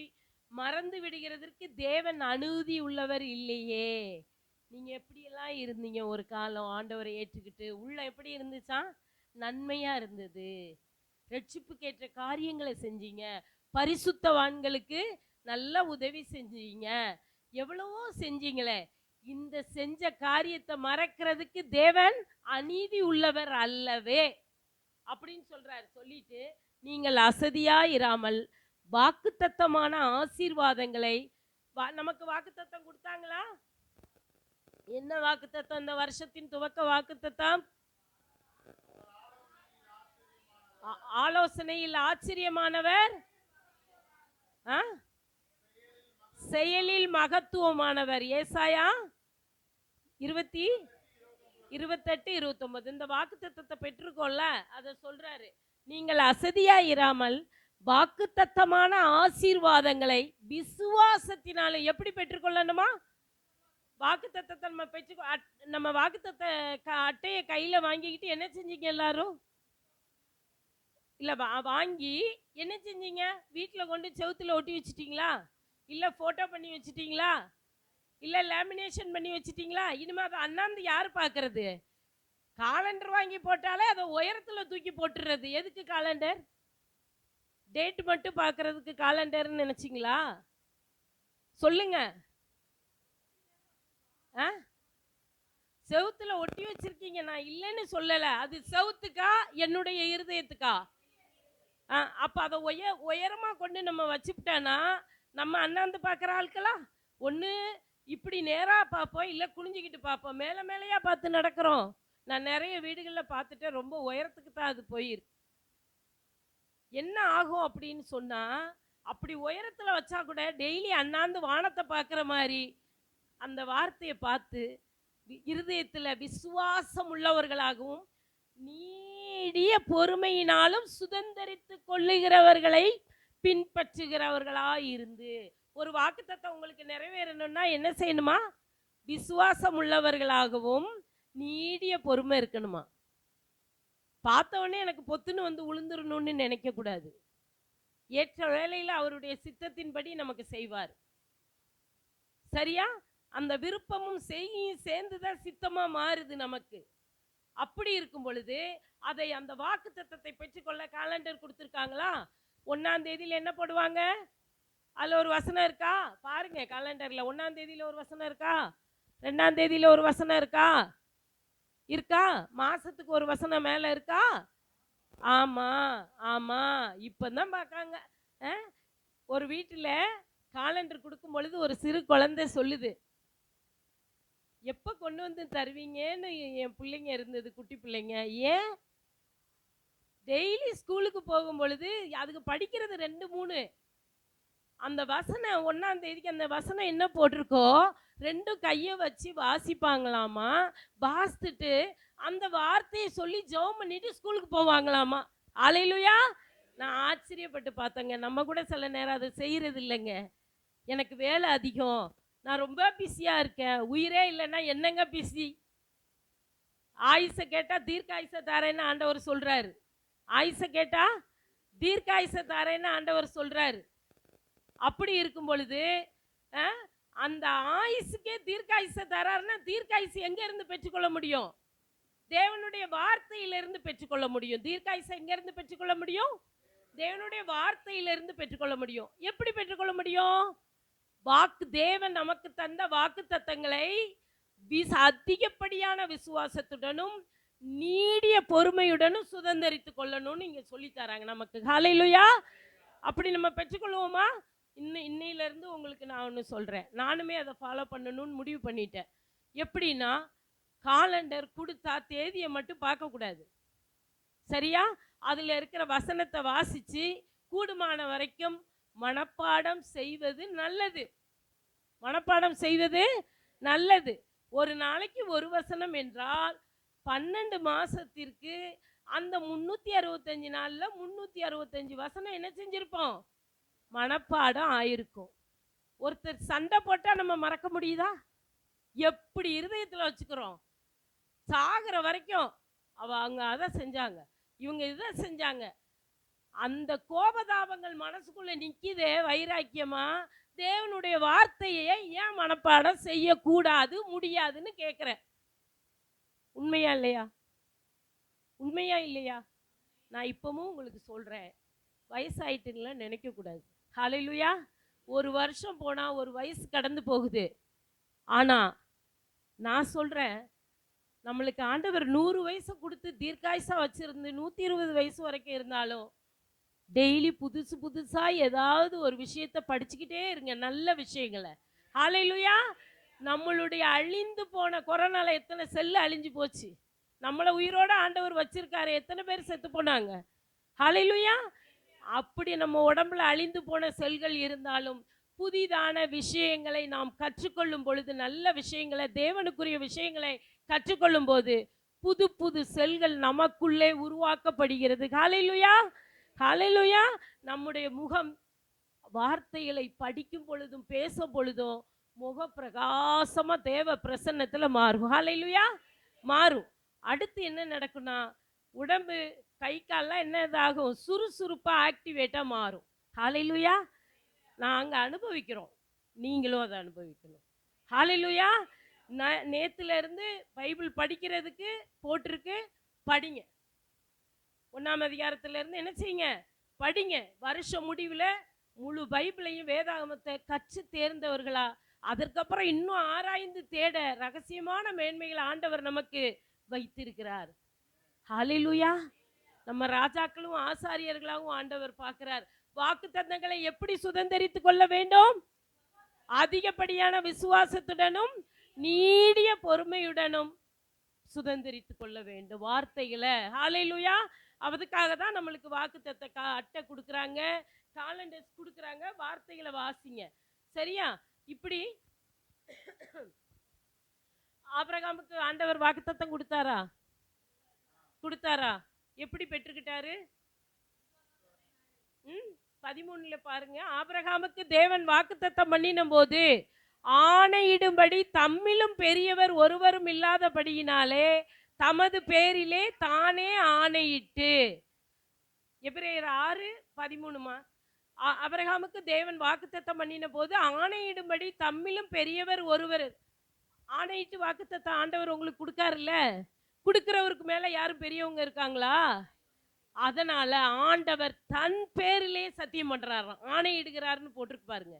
மறந்து விடுகிறதற்கு தேவன் அனுமதி உள்ளவர் இல்லையே. நீங்க எப்படியெல்லாம் இருந்தீங்க ஒரு காலம் ஆண்டவரை ஏற்றுக்கிட்டு? உள்ள எப்படி இருந்துச்சா? நன்மையா இருந்தது. ரட்சிப்புக்கு ஏற்ற காரியங்களை செஞ்சீங்க. பரிசுத்தவான்களுக்கு நல்ல உதவி செஞ்சீங்க. எவ்வளவோ செஞ்சீங்களே. இந்த செஞ்ச காரியத்தை மறக்கிறதுக்கு தேவன் அநீதி உள்ளவர் அல்லவே அப்படின்னு சொல்றாரு. சொல்லிட்டு நீங்கள் அசதியாயிராமல் வாக்குத்தத்தமான ஆசீர்வாதங்களை நமக்கு வாக்குத்தத்தம் கொடுத்தாங்களா? என்ன வாக்குத்தத்தம்? இந்த வருஷத்தின் துவக்க வாக்குத்தத்தம் ஆலோசனையில் ஆச்சரியமானவர், செயலில் மகத்துவமானவர். ஏசாயா 28:29. இந்த வாக்குத்தத்தத்தை பெற்றுக்கொள்ள அதை சொல்றாரு. நீங்கள் அசதியாயிராமல் வாக்குத்தத்தமான ஆசீர்வாதங்களை விசுவாசத்தினால எப்படி பெற்றுக்கொள்ளணுமா? வாக்குத்தத்தத்தை நம்ம வாக்குத்தத்த அட்டையை கையில வாங்கிக்கிட்டு என்ன செஞ்சீங்க எல்லாரும்? இல்ல வாங்கி என்ன செஞ்சீங்க? வீட்டுல கொண்டு செவுத்துல ஒட்டி வச்சிட்டீங்களா? இல்ல போட்டோ பண்ணி வச்சிட்டீங்களா? இல்ல லேமினேஷன் பண்ணி வச்சிட்டீங்களா? இனிமே அதை அண்ணாந்து யாரு பாக்குறது? காலண்டர் வாங்கி போட்டாலே அதை உயரத்துல தூக்கி போட்டுறது. எதுக்கு காலண்டர்? டேட் மட்டும் பார்க்கறதுக்கு காலண்டர்னு நினைச்சிங்களா? சொல்லுங்க. செவுத்துல ஒட்டி வச்சிருக்கீங்க. நான் இல்லைன்னு சொல்லல. அது செவுத்துக்கா என்னுடைய இருதயத்துக்கா? அப்ப அதை உயரமா கொண்டு நம்ம வச்சுக்கிட்டோன்னா நம்ம அண்ணாந்து பார்க்குற ஆட்களா? ஒன்று இப்படி நேராக பார்ப்போம், இல்லை குனிஞ்சிக்கிட்டு பார்ப்போம். மேலே மேலேயா பார்த்து நடக்கிறோம். நான் நிறைய வீடுகளில் பார்த்துட்டேன். ரொம்ப உயரத்துக்கு தான் அது போயிருக்கு. என்ன ஆகும் அப்படின்னு சொன்னா, அப்படி உயரத்துல வச்சா கூட டெய்லி அண்ணாந்து வானத்தை பார்க்குற மாதிரி அந்த வார்த்தையை பார்த்து இருதயத்துல விசுவாசம் உள்ளவர்களாகவும் நீடிய பொறுமையினாலும் சுதந்திரித்து கொள்ளுகிறவர்களை பின்பற்றுகிறவர்களா இருந்து. ஒரு வாக்குத்தத்தம் உங்களுக்கு நிறைவேறணும்னா என்ன செய்யணுமா? விசுவாசம் உள்ளவர்களாகவும் நீடிய பொறுமை இருக்கணுமா? பார்த்தவொடனே எனக்கு பொத்துன்னு வந்து உளுந்துடணும்னு நினைக்க கூடாது. ஏற்ற வேளையில் அவருடைய சித்தத்தின்படி நமக்கு செய்வார். சரியா? அந்த விருப்பமும் செய்யும் சேர்ந்துதான் சித்தமா மாறுது நமக்கு. அப்படி இருக்கும் பொழுது அதை அந்த வாக்கு தத்தத்தை பெற்றுக்கொள்ள காலண்டர் கொடுத்துருக்காங்களா? 1ஆம் தேதியில என்ன போடுவாங்க? அதுல ஒரு வசனம் இருக்கா பாருங்க. காலண்டர்ல 1ஆம் தேதியில ஒரு வசனம் இருக்கா? 2ஆம் தேதியில ஒரு வசனம் இருக்கா? இருக்கா? மாசத்துக்கு ஒரு வசனம் மேல இருக்கா? ஆமா ஆமா. இப்பதான் பார்க்காங்க. ஒரு வீட்டுல காலண்டர் கொடுக்கும் பொழுது ஒரு சிறு குழந்தை சொல்லுது, எப்ப கொண்டு வந்து தருவீங்கன்னு என் பிள்ளைங்க இருந்தது, குட்டி பிள்ளைங்க. ஏன்? டெய்லி ஸ்கூலுக்கு போகும் பொழுது அதுக்கு படிக்கிறது 2-3. அந்த வசனம் 1ஆம் தேதிக்கு அந்த வசனம் என்ன போட்டிருக்கோ 2 கையை வச்சு வாசிப்பாங்களாமா. வாசித்துட்டு அந்த வார்த்தையை சொல்லி ஜெபம் பண்ணிட்டு ஸ்கூலுக்கு போவாங்களாமா. அல்லேலூயா. நான் ஆச்சரியப்பட்டு பார்த்தேங்க. நம்ம கூட சில நேரம் அதை செய்யறது இல்லைங்க. எனக்கு வேலை அதிகம், நான் ரொம்ப பிஸியா இருக்கேன். உயிரே இல்லைன்னா என்னங்க பிஸி? ஆயுசை கேட்டா தீர்க்க ஆயுசை தரேன்னு ஆண்டவர் சொல்றாரு. ஆயுச கேட்டா தீர்க்காயுச தாரேன்னு ஆண்டவர் சொல்றாரு. அப்படி இருக்கும் பொழுது அந்த ஆயுசுக்கே தீர்க்காயுச தராருன்னா தீர்க்காயுசு எங்க இருந்து பெற்றுக்கொள்ள முடியும்? தேவனுடைய வார்த்தையிலிருந்து பெற்றுக்கொள்ள முடியும். தீர்க்காயுச எங்க இருந்து பெற்றுக்கொள்ள முடியும்? தேவனுடைய வார்த்தையிலிருந்து பெற்றுக்கொள்ள முடியும். எப்படி பெற்றுக்கொள்ள முடியும்? வாக்கு தேவன் நமக்கு தந்த வாக்கு தத்தங்களை அதிகப்படியான விசுவாசத்துடனும் நீடிய பொறுமையுடனும் சுதந்திரித்துக் கொள்ளணும்னு இங்க சொல்லி தராங்க நமக்கு. ஹல்லேலூயா. அப்படி நம்ம பெற்றுக்கொள்வோமா? இன்னையிலிருந்து உங்களுக்கு நான் ஒன்று சொல்றேன். நானுமே அதை ஃபாலோ பண்ணணும்னு முடிவு பண்ணிட்டேன். எப்படின்னா, காலண்டர் கொடுத்தா தேதியை மட்டும் பார்க்கக்கூடாது. சரியா? அதில் இருக்கிற வசனத்தை வாசித்து கூடுமான வரைக்கும் மனப்பாடம் செய்வது நல்லது. மனப்பாடம் செய்வது நல்லது. ஒரு நாளைக்கு ஒரு வசனம் என்றால் 12 மாசத்திற்கு அந்த 365 நாள்ல 365 வசனம் என்ன செஞ்சிருப்போம்? மனப்பாடம் ஆயிருக்கும். ஒருத்தர் சண்டை போட்டா நம்ம மறக்க முடியுதா? எப்படி இருதயத்தில் வச்சுக்கிறோம்? சாகிற வரைக்கும் அவங்க அதை செஞ்சாங்க, இவங்க இதை செஞ்சாங்க. அந்த கோபதாபங்கள் மனசுக்குள்ள நிற்கிதே வைராக்கியமா, தேவனுடைய வார்த்தையை ஏன் மனப்பாடம் செய்யக்கூடாது, முடியாதுன்னு கேட்குறேன். உண்மையா இல்லையா? உண்மையா இல்லையா? நான் இப்பவும் உங்களுக்கு சொல்கிறேன், வயசாயிட்டுங்களா நினைக்கக்கூடாது. ஹல்லேலூயா. ஒரு வருஷம் போனால் ஒரு வயசு கடந்து போகுது. ஆனால் நான் சொல்கிறேன், நம்மளுக்கு ஆண்டவர் 100 வயசு கொடுத்து தீர்க்காயுசாக வச்சுருந்து 120 வயசு வரைக்கும் இருந்தாலும் டெய்லி புதுசு புதுசாக ஏதாவது ஒரு விஷயத்தை படிச்சுக்கிட்டே இருங்க, நல்ல விஷயங்களை. ஹல்லேலூயா. நம்மளுடைய அழிந்து போன கொரோனால எத்தனை செல்லு அழிஞ்சு போச்சு. நம்மளை உயிரோட ஆண்டவர் வச்சிருக்காரு. எத்தனை பேர் செத்து போனாங்க? ஹல்லேலூயா. அப்படி நம்ம உடம்புல அழிந்து போன செல்கள் இருந்தாலும் புதிதான விஷயங்களை நாம் கற்றுக்கொள்ளும் பொழுது, நல்ல விஷயங்களை, தேவனுக்குரிய விஷயங்களை கற்றுக்கொள்ளும் போது புது புது செல்கள் நமக்குள்ளே உருவாக்கப்படுகிறது. ஹல்லேலூயா. ஹல்லேலூயா. நம்முடைய முகம் வார்த்தைகளை படிக்கும் பொழுதும் பேசும் பொழுதும் முக பிரகாசமா தேவ பிரசன்னத்துல மாறும். ஹல்லேலூயா. மாறும். அடுத்து என்ன நடக்கும்னா, உடம்பு கை கால்லாம் என்ன இதாகும்? சுறுசுறுப்பா ஆக்டிவேட்டா மாறும். ஹல்லேலூயா. நாங்க அனுபவிக்கிறோம், நீங்களும் அதை அனுபவிக்கணும். ஹல்லேலூயா. நேத்துல இருந்து பைபிள் படிக்கிறதுக்கு போட்டிருக்கு, படிங்க. 1ஆம் அதிகாரத்திலிருந்து என்ன செய்யுங்க? படிங்க. வருஷ முடிவில் முழு பைபிளையும் வேதாகமத்தை கற்று தேர்ந்தவர்களா, அதற்கப்புறம் இன்னும் ஆராய்ந்து தேட ரகசியமான மேன்மைகளை ஆண்டவர் நமக்கு வைத்திருக்கிறார். ஹல்லேலூயா. நம்ம ராஜாக்களும் ஆசாரியர்களாகவும் ஆண்டவர் பார்க்கிறார். வாக்கு தத்தங்களை எப்படி சுதந்திரித்துக் கொள்ள வேண்டும்? அதிகப்படியான விசுவாசத்துடனும் நீடிய பொறுமையுடனும் சுதந்திரித்துக் கொள்ள வேண்டும் வார்த்தைகளை. ஹல்லேலூயா. அதுக்காக தான் நம்மளுக்கு வாக்கு தத்த அட்டை கொடுக்குறாங்க, காலண்டர்ஸ் கொடுக்குறாங்க. வார்த்தைகளை வாசிங்க. சரியா? இப்படி ஆபிரகாமுக்கு ஆண்டவர் வாக்குத்தத்தம் கொடுத்தாரா? கொடுத்தாரா? எப்படி பெற்றுக்கிட்டாரு? 13ல பாருங்க. ஆபிரகாமுக்கு தேவன் வாக்குத்தத்தம் பண்ணின போது ஆணையிடும்படி தம்மிலும் பெரியவர் ஒருவரும் இல்லாதபடியினாலே தமது பேரிலே தானே ஆணையிட்டு. எபிரேயர் 6:13மா? ஆபிரகாமுக்கு தேவன் வாக்குத்தத்தம் பண்ணின போது ஆணையிடும்படி தம்மிலும் பெரியவர் ஒருவர். ஆணையிட்டு வாக்குத்தத்தம் ஆண்டவர் உங்களுக்கு கொடுக்காருல்ல, கொடுக்கிறவருக்கு மேல யாரும் பெரியவங்க இருக்காங்களா? அதனால ஆண்டவர் தன் பேரிலே சத்தியம் பண்றாராம், ஆணையிடுகிறாருன்னு போட்டிருக்கு பாருங்க.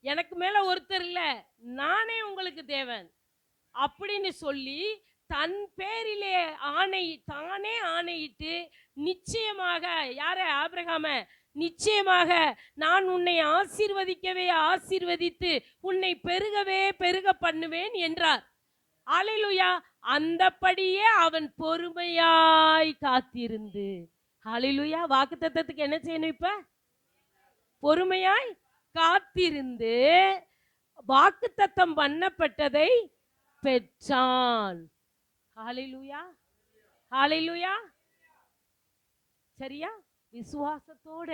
எனக்கு மேல ஒருத்தர் இல்ல, நானே உங்களுக்கு தேவன் அப்படின்னு சொல்லி தன் பேரிலே தானே ஆணையிட்டு நிச்சயமாக, யார? ஆபிரகாம, நிச்சயமாக நான் உன்னை ஆசீர்வதிக்கவே ஆசீர்வதித்து உன்னை பெருகவே பெருக பண்ணுவேன் என்றார். ஹல்லேலூயா. அந்தபடியே அவன் பொறுமையாய் காத்திருந்து. ஹல்லேலூயா. வாக்குத்தத்தத்துக்கு என்ன செய்யணும்? இப்ப பொறுமையாய் காத்திருந்து வாக்குத்தத்தம் பண்ணப்பட்டதை பெற்றான். ஹல்லேலூயா. ஹல்லேலூயா. சரியா? விசுவாசத்தோட,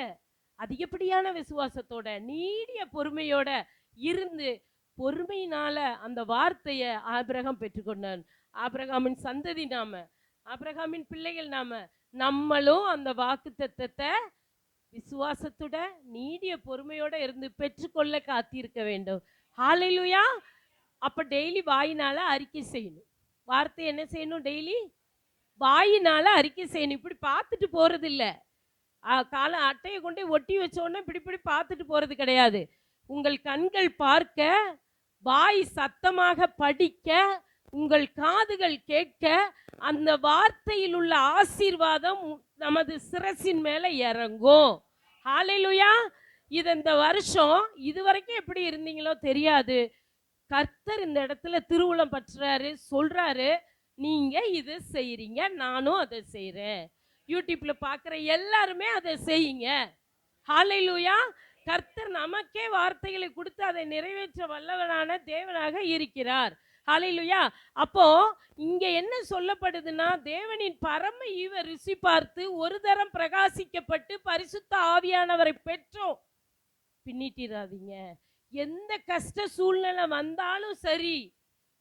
அதிகப்படியான விசுவாசத்தோட, நீடிய பொறுமையோட இருந்து பொறுமையினால அந்த வார்த்தையை ஆபிரகாம் பெற்றுக்கொண்டான். ஆபிரகாமின் சந்ததி நாம, ஆபிரகாமின் பிள்ளைகள் நாம. நம்மளும் அந்த வாக்குத்தத்தத்தை விசுவாசத்தோட நீடிய பொறுமையோட இருந்து பெற்றுக்கொள்ள காத்திருக்க வேண்டும். ஹalleluya. அப்ப டெய்லி வாயினால அறிக்கை செய்யணும். வார்த்தை என்ன செய்யணும்? டெய்லி வாயினால அறிக்கை செய்யணும். இப்படி பார்த்துட்டு போறது இல்ல. கால அட்டையை கொண்டு ஒட்டி வச்ச உடனே இப்படி இப்படி பார்த்துட்டு போறது கிடையாது. உங்கள் கண்கள் பார்க்க, வாய் சத்தமாக படிக்க, உங்கள் காதுகள் கேட்க, அந்த வார்த்தையில் உள்ள ஆசீர்வாதம் நமது சிரசின் மேல இறங்கும். ஹalleluya. இது இந்த வருஷம் இதுவரைக்கும் எப்படி இருந்தீங்களோ தெரியாது. கர்த்தர் இந்த இடத்துல திருவுளம் பற்றுறாரு, சொல்றாரு, நீங்க இது செய்றீங்க, நானும் அதை செய்றேன். யூடியூப்ல பார்க்குற எல்லாருமே அதை செய்யுங்க. ஹalleluya. கர்த்தர் நமக்கே வார்த்தைகளை கொடுத்து அதை நிறைவேற்ற வல்லவனான தேவனாக இருக்கிறார். ஹalleluya. அப்போ இங்க என்ன சொல்லப்படுதுன்னா, தேவனின் பரம ஈவ ருசி பார்த்து ஒரு தரம் பிரகாசிக்கப்பட்டு பரிசுத்த ஆவியானவரை பெற்றோம். பின்னிட்டிராதீங்க. எந்த கஷ்ட சூழ்நிலை வந்தாலும் சரி,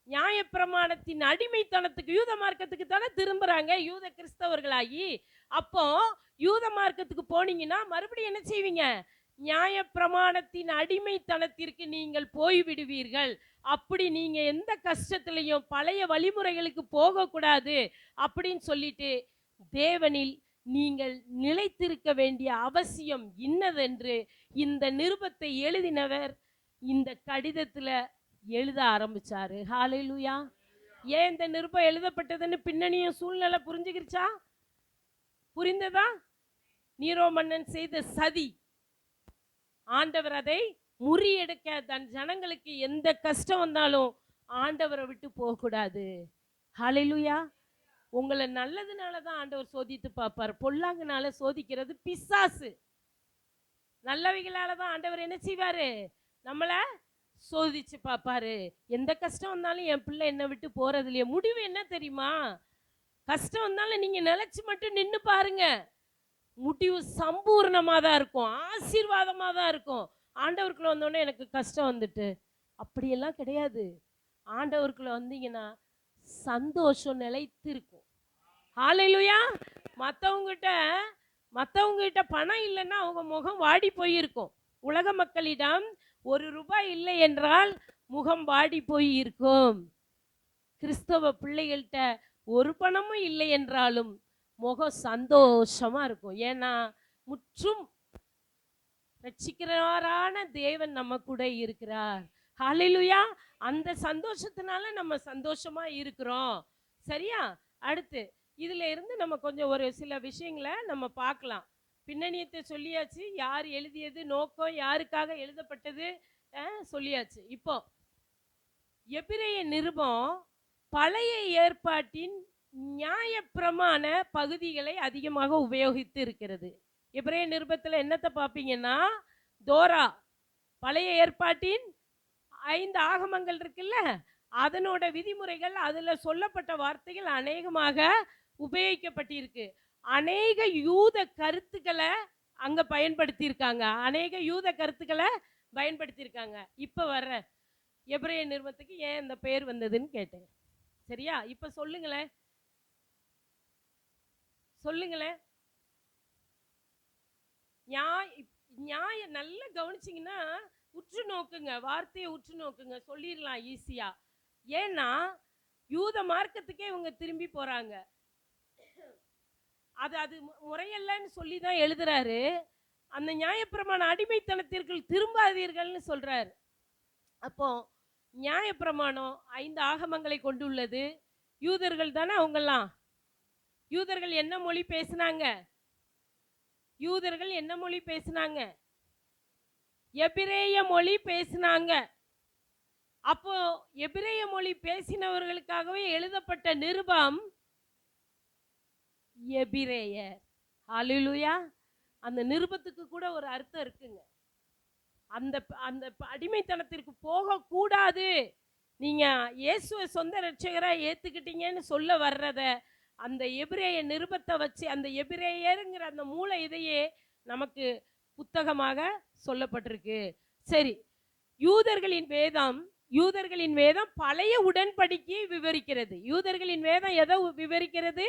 நியாயப்பிரமாணத்தின் அடிமைத்தனத்துக்கு யூத மார்க்கத்துக்கு தானே திரும்புறாங்க யூத கிறிஸ்தவர்களாகி. அப்போ யூத மார்க்கத்துக்கு போனீங்கன்னா மறுபடியும் என்ன செய்வீங்க? நியாயப்பிரமாணத்தின் அடிமைத்தனத்திற்கு நீங்கள் போய்விடுவீர்கள். அப்படி நீங்க எந்த கஷ்டத்திலையும் பழைய வழிமுறைகளுக்கு போகக்கூடாது அப்படின்னு சொல்லிட்டு தேவனில் நீங்கள் நிலைத்திருக்க வேண்டிய அவசியம் இன்னதென்று இந்த நிருபத்தை எழுதினவர் இந்த கடிதத்துல எழுத ஆரம்பிச்சாரு. ஹalleluya. ஏன் இந்த நிருபம் எழுதப்பட்டதுன்னு பின்னணியும் சூழ்நிலை புரிஞ்சுக்கிருச்சா? புரிந்ததா? நீரோ மன்னன் செய்த சதி, ஆண்டவர் அதை முறியெடுக்க, தன் ஜனங்களுக்கு எந்த கஷ்டம் வந்தாலும் ஆண்டவரை விட்டு போகக்கூடாது. ஹalleluya. உங்களை நல்லதுனால தான் ஆண்டவர் சோதித்து பார்ப்பார். பொல்லாங்கனால சோதிக்கிறது பிசாசு. நல்லவைகளால தான் ஆண்டவர் என்ன செய்வாரு? நம்மளை சோதிச்சு பார்ப்பாரு. எந்த கஷ்டம் வந்தாலும் என் பிள்ளை என்னை விட்டு போறது இல்லையா? முடிவு என்ன தெரியுமா? கஷ்டம் வந்தாலும் நீங்க நிலைச்சு மட்டும் நின்று பாருங்க, முடிவு சம்பூர்ணமாக தான் இருக்கும், ஆசீர்வாதமாக தான் இருக்கும். ஆண்டவருக்குள்ள வந்தோடனே எனக்கு கஷ்டம் வந்துட்டு அப்படியெல்லாம் கிடையாது. ஆண்டவருக்குள்ள வந்தீங்கன்னா சந்தோஷம் நிலைத்து இருக்கும். ஹalleluya. மற்றவங்ககிட்ட பணம் இல்லைன்னா அவங்க முகம் வாடி போயிருக்கும். உலக மக்களிடம் ₹1 இல்லை என்றால் முகம் வாடி போய் இருக்கும். கிறிஸ்தவ பிள்ளைகள்கிட்ட ஒரு பணமும் இல்லை என்றாலும் முகம் சந்தோஷமா இருக்கும். ஏன்னா முற்றும் ரட்சிக்கிறவரான தேவன் நம்ம கூட இருக்கிறார். ஹalleluya. அந்த சந்தோஷத்தினால நம்ம சந்தோஷமா இருக்கிறோம். சரியா? அடுத்து இதுல இருந்து நம்ம கொஞ்சம் ஒரு சில விஷயங்களை நம்ம பார்க்கலாம். பின்னணியத்தை சொல்லியாச்சு, யார் எழுதியது, நோக்கம், யாருக்காக எழுதப்பட்டது சொல்லியாச்சு. இப்போ எபிரேய நிருபம் பழைய ஏற்பாட்டின் நியாயப்பிரமாண பகுதிகளை அதிகமாக உபயோகித்து இருக்கிறது. எபிரேய நிருபத்தில் என்னத்தை பார்ப்பீங்கன்னா, தோரா, பழைய ஏற்பாட்டின் 5 ஆகமங்கள் இருக்குல்ல, அதனோட விதிமுறைகள், அதுல சொல்லப்பட்ட வார்த்தைகள் அநேகமாக உபயோகிக்கப்பட்டிருக்கு. அநேக யூத கருத்துக்களை அங்க பயன்படுத்தியிருக்காங்க. இப்ப வர்ற எபிரேய நிருபத்துக்கு ஏன் இந்த பெயர் வந்ததுன்னு கேட்டேன். சரியா? இப்ப சொல்லுங்களேன். நியாய நல்லா கவனிச்சிங்கன்னா உற்று நோக்குங்க, வார்த்தையை உற்று நோக்குங்க, சொல்லிடலாம் ஈஸியா. ஏன்னா யூத மார்க்கத்துக்கே இவங்க திரும்பி போறாங்க. அது முறையல்லன்னு சொல்லி தான் எழுதுறாரு. அந்த நியாயப்பிரமாண அடிமைத்தனத்திற்கு திரும்பாதீர்கள்னு சொல்றாரு. அப்போ நியாயப்பிரமாணம் 5 ஆகமங்களை கொண்டுள்ளது. யூதர்கள் தானே அவங்கெல்லாம். யூதர்கள் என்ன மொழி பேசினாங்க? எபிரேய மொழி பேசினாங்க. அப்போ எபிரேய மொழி பேசினவர்களுக்காகவே எழுதப்பட்ட நிருபம் எபிரேயர். ஹalleluya. அந்த நிருபத்துக்கு கூட ஒரு அர்த்தம் இருக்குங்க. அந்த அடிமைத்தனத்திற்கு போக கூடாது, நீங்க இயேசுவை சொந்த இரட்சகரா ஏத்துக்கிட்டீங்கன்னு சொல்ல வர்றத அந்த எபிரேய நிருபத்தை வச்சு, அந்த எபிரேயருங்கிற அந்த மூல இதையே நமக்கு புத்தகமாக சொல்லப்பட்டிருக்கு. சரி, யூதர்களின் வேதம் பழைய உடன்படிக்கையை விவரிக்கிறது. யூதர்களின் வேதம் எதை விவரிக்கிறது?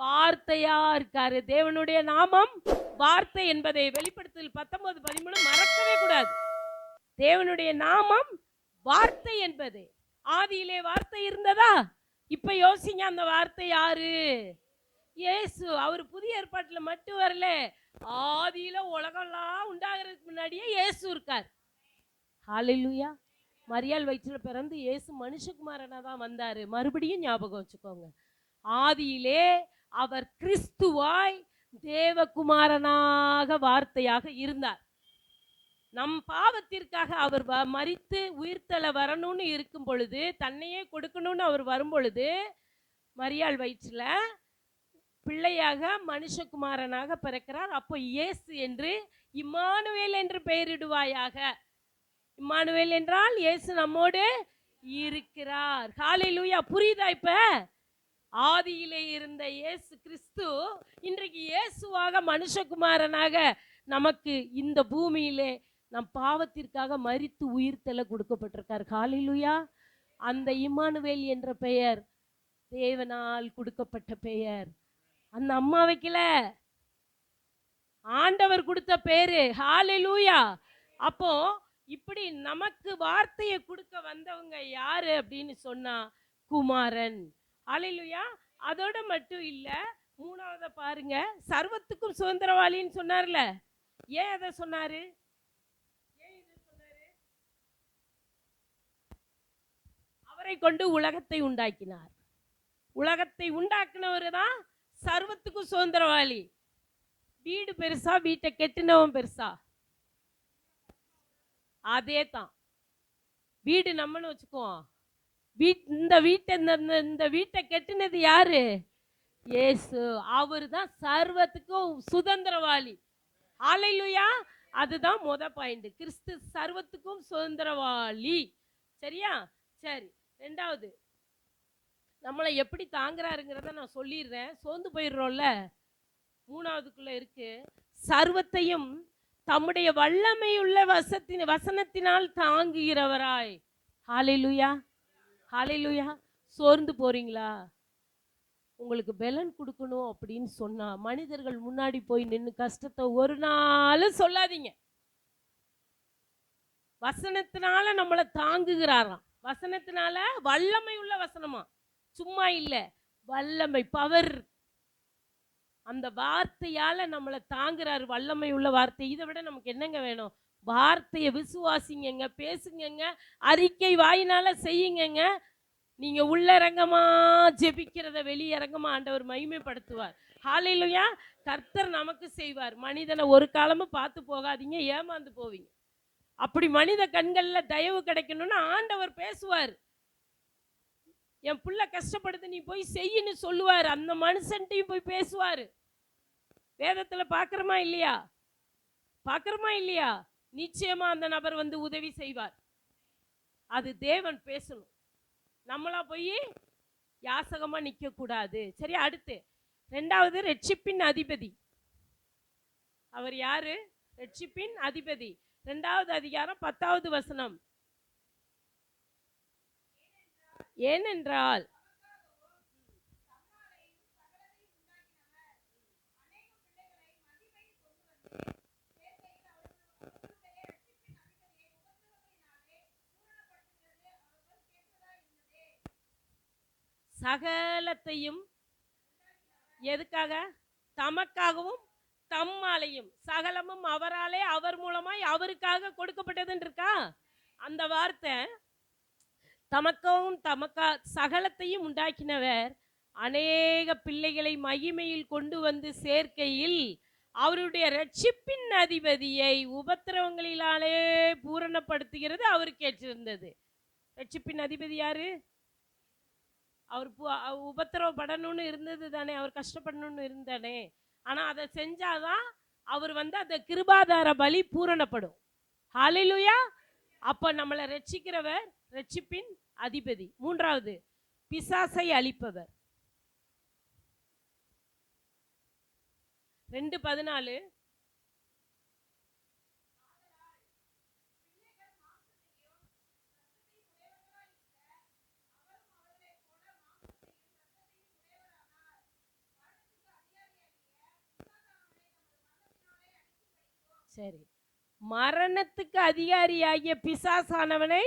வார்த்தையா இருக்காரு. தேவனுடைய நாமம் வார்த்தை என்பதை வெளிப்படுத்தல் 19:13 மறக்கவே கூடாது. தேவனுடைய நாமம் வார்த்தை என்பது. ஆதியிலே வார்த்தை இருந்ததா? இப்ப யோசிங்க, அந்த வார்த்தை யாரு? இயேசு. அவர் புதிய ஏற்பாட்டுல மட்டும் வரல, ஆதியில உலகம்லாம் உண்டாகிறதுக்கு முன்னாடியே இயேசு இருக்கார். ஹalleluya. மரியாள் வயிற்றுல பிறந்து இயேசு மனுஷகுமாரனா தான் வந்தாரு. மறுபடியும் ஞாபகம் வச்சுக்கோங்க, ஆதியிலே அவர் கிறிஸ்துவாய் தேவகுமாரனாக வார்த்தையாக இருந்தார். நம் பாவத்திற்காக அவர் மரித்து உயிர்த்தெழ வரணும்னு இருக்கும் பொழுது, தன்னையே கொடுக்கணும்னு அவர் வரும் பொழுது, மரியாள் வயிற்றுல பிள்ளையாக மனுஷகுமாரனாக பிறக்கிறார். அப்போ இயேசு என்று இம்மானுவேல் என்று பெயரிடுவாயாக. இம்மானுவேல் என்றால் இயேசு நம்மோடு இருக்கிறார். ஹalleluya. புரியுதா? இப்ப ஆதியிலே இருந்த இயேசு கிறிஸ்து இன்றைக்கு இயேசுவாக மனுஷகுமாரனாக நமக்கு இந்த பூமியிலே நம் பாவத்திற்காக மரித்து உயிர்த்தெழ கொடுக்கப்பட்டிருக்கார். ஹalleluya. அந்த இம்மானுவேல் என்ற பெயர் தேவனால் கொடுக்கப்பட்ட பெயர். அந்த அம்மா வைக்கல, ஆண்டவர் கொடுத்த பேரு. ஹalleluya. அப்போ இப்படி நமக்கு வார்த்தையை கொடுக்க வந்தவங்க யாரு அப்படின்னு சொன்னா குமாரன். ஹalleluya. அதோட மட்டும் இல்ல, மூணாவத பாருங்க, சர்வத்துக்கும் சுதந்திரவாளின்னு சொன்னார்ல. ஏன் அதை சொன்னாரு? அவரை கொண்டு உலகத்தை உண்டாக்கினார். உலகத்தை உண்டாக்குனவர் தான் சர்வத்துக்கும் சுதந்திரவாளி. வீடு பெருசா, வீட்டை கெட்டினவன் பெருசா? அதே தான். வீடு நம்மன்னு வச்சுக்குவோம், இந்த வீட்டை கெட்டினது யாரு? இயேசு. அவர் தான் சர்வத்துக்கும் சுதந்திரவாளி. ஹalleluya. அதுதான் முத பாயிண்ட். கிறிஸ்து சர்வத்துக்கும் சுதந்திரவாளி. சரியா? சரி. ரெண்டாவது, நம்மளை எப்படி தாங்குறாருங்கிறத நான் சொல்லிடுறேன், சோர்ந்து போயிடுறோம்ல. மூணாவதுக்குள்ள இருக்கு, சர்வத்தையும் தம்முடைய வல்லமையுள்ள வசனத்தினால் தாங்குகிறவராய். ஹalleluya. ஹalleluya. சோர்ந்து போறீங்களா? உங்களுக்கு பலன் கொடுக்கணும் அப்படின்னு சொன்னா மனிதர்கள் முன்னாடி போய் நின்று கஷ்டத்தை ஒரு நாள் சொல்லாதீங்க. வசனத்தினால நம்மளை தாங்குகிறாராம். வசனத்தினால, வல்லமை உள்ள வசனமா, சும்மா இல்ல, வல்லமை, பவர். அந்த வார்த்தையால நம்மளை தாங்குறாரு. வல்லமை உள்ள வார்த்தை. இதை விட நமக்கு என்னங்க வேணும்? வார்த்தையை விசுவாசிங்க, பேசுங்க, அறிக்கை வாயினால செய்யுங்க. நீங்க உள்ளரங்கமா ஜெபிக்கிறத வெளியரங்கமா ஆண்டவர் மகிமைப்படுத்துவார். ஹalleluya. கர்த்தர் நமக்கு செய்வார். மனிதனை ஒரு காலமும் பார்த்து போகாதீங்க, ஏமாந்து போவீங்க. அப்படி மனித கண்கள்ல தயவு கிடைக்கணும்னா ஆண்டவர் பேசுவார். என் புள்ள கஷ்டப்படுது, நீ போய் செய்யின்னு சொல்லுவார். அந்த மனுஷன்ட்டையும் போய் பேசுவார். வேதத்துல பார்க்கறமா இல்லையா? பார்க்கறமா இல்லையா? நிச்சயமா அந்த நபர் வந்து உதவி செய்வார். அது தேவன் பேசணும். நம்மளா போய் யாசகமா நிக்க கூடாது. சரி, அடுத்து ரெண்டாவது, ரட்சிப்பின் அதிபதி. அவர் யாரு? ரட்சிப்பின் அதிபதி. 2வது அதிகாரம் 10வது வசனம். ஏனென்றால் சகலத்தையும் எதுக்காக? தமக்காகவும் தம்மாலையும். சகலமும் அவராலே, அவர் மூலமாய், அவருக்காக கொடுக்கப்பட்டதுன்னு இருக்கா? அந்த வார்த்தை தமக்கவும் சகலத்தையும் உண்டாக்கினவர் அநேக பிள்ளைகளை மகிமையில் கொண்டு வந்து சேர்க்கையில் அவருடைய ரட்சிப்பின் அதிபதியை உபத்திரவங்களிலாலே பூரணப்படுத்துகிறது அவருக்கு ஏற்றிருந்தது. ரட்சிப்பின் அதிபதி யாரு? அவர் உபத்திரவப்படணும்னு இருந்தது தானே, அவர் கஷ்டப்படணும்னு இருந்தானே. ஆனா அதை செஞ்சாதான் அவர் வந்து அந்த கிருபாதார பலி பூரணப்படும். ஹalleluya. அப்ப நம்மளை ரட்சிக்கிறவர் ரட்சிப்பின் அதிபதி. மூன்றாவது, பிசாசை அழிப்பவர். 2:14. சரி, மரணத்துக்கு அதிகாரியாகிய பிசாசானவனை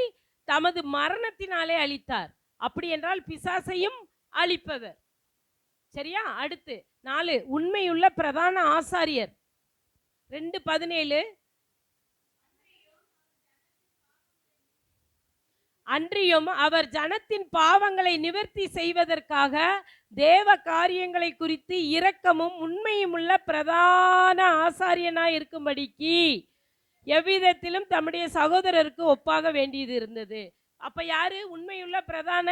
தமது மரணத்தினாலே அழித்தார். அப்படி என்றால் பிசாசையும் அழிப்பவர். சரியா? அடுத்து 4, உண்மையுள்ள பிரதான ஆசாரியர். 2:17, அன்றியும் அவர் ஜனத்தின் பாவங்களை நிவர்த்தி செய்வதற்காக தேவ காரியங்களை குறித்து இரக்கமும் உண்மையும் உள்ள பிரதான ஆசாரியனாய் இருக்கும்படிக்கு எவ்விதத்திலும் தம்முடைய சகோதரருக்கு ஒப்பாக வேண்டியது இருந்தது. அப்ப யாரு உண்மையுள்ள பிரதான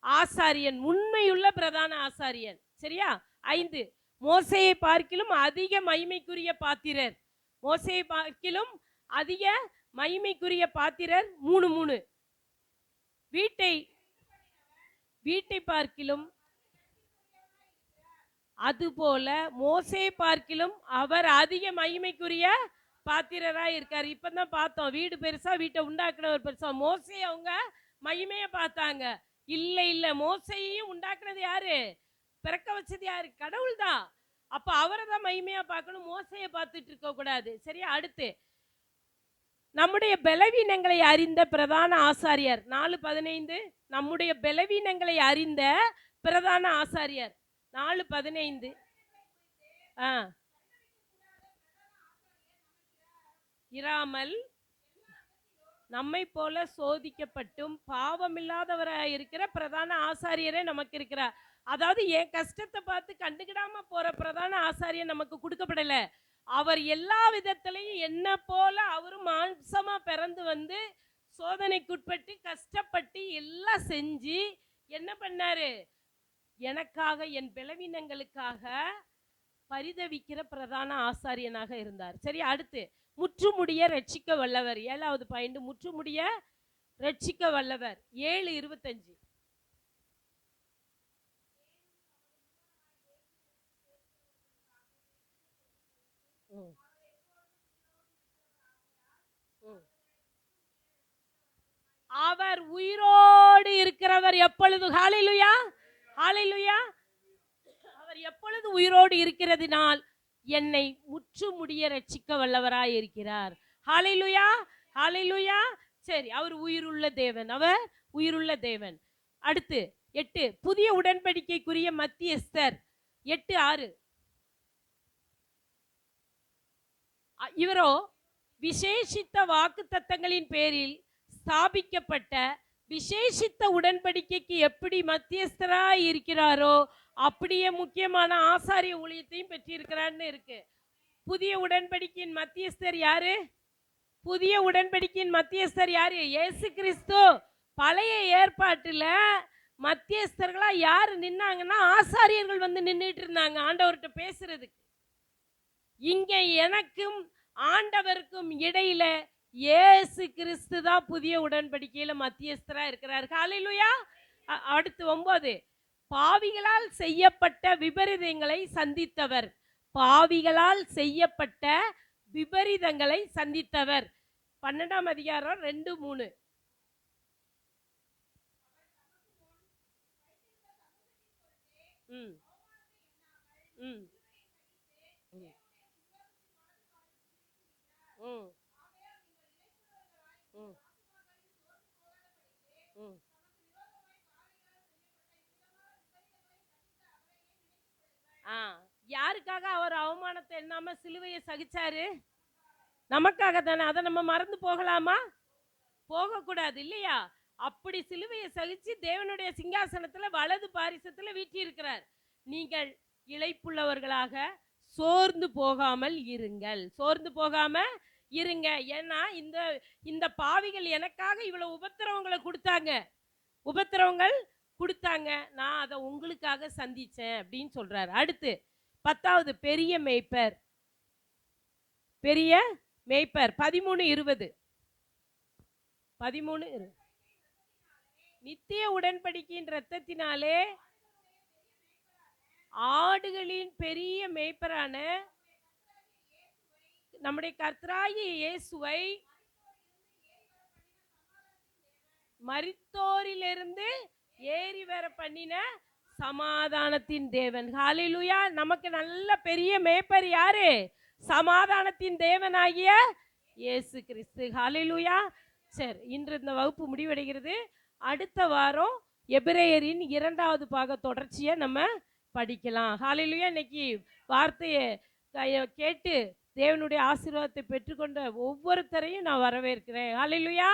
ஆசாரியன்? உண்மையுள்ள பிரதான ஆசாரியன். சரியா? 5, மோசேயை பார்க்கிலும் அதிக மகிமைக்குரிய பாத்திரர். மோசேயை பார்க்கிலும் அதிக மகிமைக்குரிய பாத்திரர். 3 வீட்டை பார்க்கிலும் அதுபோல மோசேயை பார்க்கிலும் அவர் அதிக மகிமைக்குரிய பாத்திரராய் இருக்கார். இப்பதான் பார்த்தோம், வீடு பெருசா, வீட்டை உண்டாக்குனவர் பெருசா. மோசே அவங்க மகிமைய பார்த்தாங்க. இல்ல, மோசையையும் உண்டாக்குனது யாரு? பிறக்க வச்சது யாரு? கடவுள் தான். அப்ப அவரை தான் மகிமையா பார்க்கணும், மோசையை பார்த்துட்டு இருக்க கூடாது. சரியா? அடுத்து நம்முடைய பலவீனங்களை அறிந்த பிரதான ஆசாரியர். 4:15, நம்முடைய பலவீனங்களை அறிந்த பிரதான ஆசாரியர். 4:15, இராமல் நம்மை போல சோதிக்கப்பட்டும் பாவமில்லாதவராக இருக்கிற பிரதான ஆசாரியரே நமக்கு இருக்கிறார். அதாவது என் கஷ்டத்தை பார்த்து கண்டுக்கிடாம போற பிரதான ஆசாரியர் நமக்கு கொடுக்கப்படல. அவர் எல்லா விதத்திலையும் என்ன போல அவரும் மாம்சமா பிறந்து வந்து சோதனைக்குட்பட்டு கஷ்டப்பட்டு எல்லாம் செஞ்சு என்ன பண்ணாரு? எனக்காக, என் பலவீனங்களுக்காக பரிதவிக்கிற பிரதான ஆசாரியனாக இருந்தார். சரி, அடுத்து முற்றுமுடிய ரட்சிக்க வல்லவர். 7வது பாயிண்ட், முற்றுமுடிய ரட்சிக்க வல்லவர். 7:25, அவர் உயிரோடு இருக்கிறவர் எப்பொழுது? ஹல்லேலூயா, ஹல்லேலூயா. அவர் எப்பொழுது உயிரோடு இருக்கிறதினால் என்னை முற்றுமுடிய ரட்சிக்க வல்லவராய் இருக்கிறார். ஹல்லேலூயா, ஹல்லேலூயா. சரி, அவர் உயிருள்ள தேவன், அவர் உயிருள்ள தேவன். அடுத்து 8, புதிய உடன்படிக்கைக்குரிய மத்தியஸ்தர். 8:6, இவரோ விசேஷித்த வாக்குத்தத்தங்களின் பேரில் ஸ்தாபிக்கப்பட்ட விசேஷித்த உடன்படிக்கைக்கு எப்படி மத்தியஸ்தராய் இருக்கிறாரோ அப்படியே முக்கியமான ஆசாரிய ஊழியத்தையும் பெற்றிருக்கிறார்னு இருக்கு. புதிய உடன்படிக்கையின் மத்தியஸ்தர் யாரு? புதிய உடன்படிக்கையின் மத்தியஸ்தர் யாரு? இயேசு கிறிஸ்து. பழைய ஏற்பாட்டுல மத்தியஸ்தர்களா யாரு நின்னாங்கன்னா ஆசாரியர்கள் வந்து நின்றுட்டு இருந்தாங்க ஆண்டவர்கிட்ட பேசுறதுக்கு. இங்க எனக்கும் ஆண்டவருக்கும் இடையில இயேசு கிறிஸ்து தான் புதிய உடன்படிக்கையில மத்தியஸ்தரா இருக்கிறார். ஹல்லேலூயா. அடுத்து 9, பாவிகளால் செய்யப்பட்ட விபரீதங்களை சந்தித்தவர். பாவிகளால் செய்யப்பட்ட விபரீதங்களை சந்தித்தவர். 12ஆம் அதிகாரம் 2-3. யாருக்காக அவர் அவமானத்தை எண்ணாம சிலுவையை சகிச்சாரு? நமக்காக தானே. அதை நம்ம மறந்து போகலாமா? போகக்கூடாது இல்லையா? அப்படி சிலுவையை சகிச்சு தேவனுடைய சிங்காசனத்துல வலது பாரிசத்துல வீட்டி இருக்கிறார். நீங்கள் இளைப்புள்ளவர்களாக சோர்ந்து போகாமல் இருங்கள், சோர்ந்து போகாம இருங்க. ஏன்னா இந்த பாவிகள் எனக்காக இவ்வளவு உபத்திரவங்களை கொடுத்தாங்க, நான் அதை உங்களுக்காக சந்திச்சேன் அப்படின்னு சொல்றாரு. அடுத்து 10வது, பெரிய மேய்ப்பர். 13:20, நித்திய உடன்படிக்கையின் இரத்தத்தினாலே ஆடுகளின் பெரிய மேய்ப்பரான நம்முடைய கர்த்தராகிய இயேசுவை மரித்தோரிலிருந்து ஏறி வர பண்ணின சமாதானத்தின் தேவன். ஹல்லேலூயா. நமக்கு நல்ல பெரிய மேய்ப்பர் யாரு? சமாதானத்தின் தேவனாகிய இயேசு கிறிஸ்து. ஹalleluya. சரி, இன்று இந்த வகுப்பு முடிவடைகிறது. அடுத்த வாரம் எபிரேயரின் 2வது பாக தொடர்ச்சியை நம்ம படிக்கலாம். ஹalleluya. இன்னைக்கு வார்த்தையை கேட்டு தேவனுடைய ஆசீர்வாதத்தை பெற்றுக்கொண்ட ஒவ்வொருத்தரையும் நான் வரவேற்கிறேன். ஹalleluya.